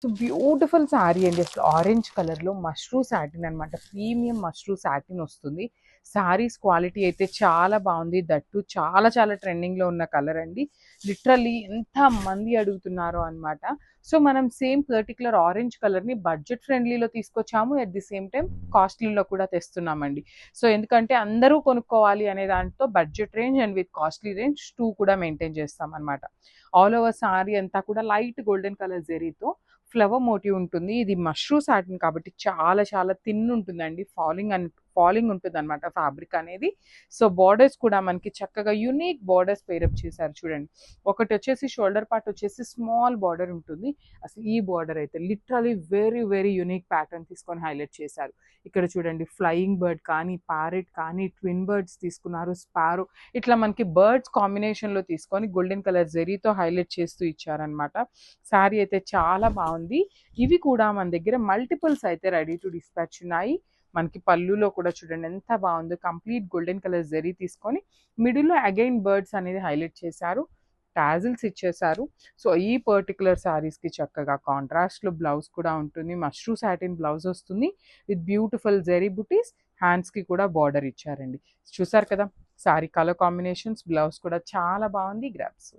So beautiful sari అండి. అసలు orange కలర్‌లో మష్రూ సాటిన్ అనమాట. ప్రీమియం మష్రూ సాటిన్ వస్తుంది. శారీస్ క్వాలిటీ అయితే చాలా బావుంది. దట్టు చాలా చాలా ట్రెండింగ్‌లో ఉన్న కలర్ అండి. లిటరల్లీ ఎంతమంది అడుగుతున్నారో అనమాట. సో, మనం సేమ్ పర్టిక్యులర్ ఆరెంజ్ కలర్‌ని బడ్జెట్ ఫ్రెండ్లీలో తీసుకొచ్చాము. ఎట్ ది సేమ్ టైమ్ కాస్ట్‌లీలో కూడా తెస్తున్నామండి. సో, ఎందుకంటే అందరూ కొనుక్కోవాలి అనే దాంతో budget range and with costly range 2 కూడా మెయింటైన్ చేస్తామనమాట. ఆల్ ఓవర్ శారీ అంతా కూడా లైట్ గోల్డెన్ కలర్ జెరీతో ఫ్లవర్ మోటివ్ ఉంటుంది. ఇది మష్రూ సాటిన్ కాబట్టి చాలా చాలా థిన్ ఉంటుందండి. ఫాలింగ్ ఉంటుందన్నమాట ఫ్యాబ్రిక్ అనేది. సో, బోర్డర్స్ కూడా మనకి చక్కగా యూనిక్ బోర్డర్స్ పేరప్ చేశారు చూడండి. ఒకటి వచ్చేసి షోల్డర్ పార్ట్ వచ్చేసి స్మాల్ బోర్డర్ ఉంటుంది. అసలు ఈ బోర్డర్ అయితే literally very very unique pattern తీసుకొని హైలైట్ చేశారు. ఇక్కడ చూడండి ఫ్లయింగ్ బర్డ్ కానీ, ప్యారెట్ కానీ, ట్విన్ బర్డ్స్ తీసుకున్నారు, స్పారో ఇట్లా మనకి బర్డ్స్ కాంబినేషన్‌లో తీసుకొని గోల్డెన్ కలర్ జెరీతో హైలైట్ చేస్తూ ఇచ్చారనమాట. శారీ అయితే చాలా బావుంది. ఇవి కూడా మన దగ్గర మల్టిపుల్స్ అయితే రెడీ టు డిస్పాచ్ ఉన్నాయి. మనకి పళ్ళులో కూడా చూడండి ఎంత బావుందో. కంప్లీట్ గోల్డెన్ కలర్ జెరీ తీసుకొని మిడిల్‌లో అగైన్ బర్డ్స్ అనేది హైలైట్ చేశారు. టాజిల్స్ ఇచ్చేశారు. సో, ఈ పర్టిక్యులర్ శారీస్‌కి చక్కగా కాంట్రాస్ట్‌లో బ్లౌజ్ కూడా ఉంటుంది. మష్రూ సాటిన్ బ్లౌజ్ వస్తుంది. విత్ బ్యూటిఫుల్ జెరీ బుటీస్. హ్యాండ్స్‌కి కూడా బార్డర్ ఇచ్చారండి. చూసారు కదా! శారీ కలర్ కాంబినేషన్స్, బ్లౌజ్ కూడా చాలా బావుంది. గ్రాబ్స్.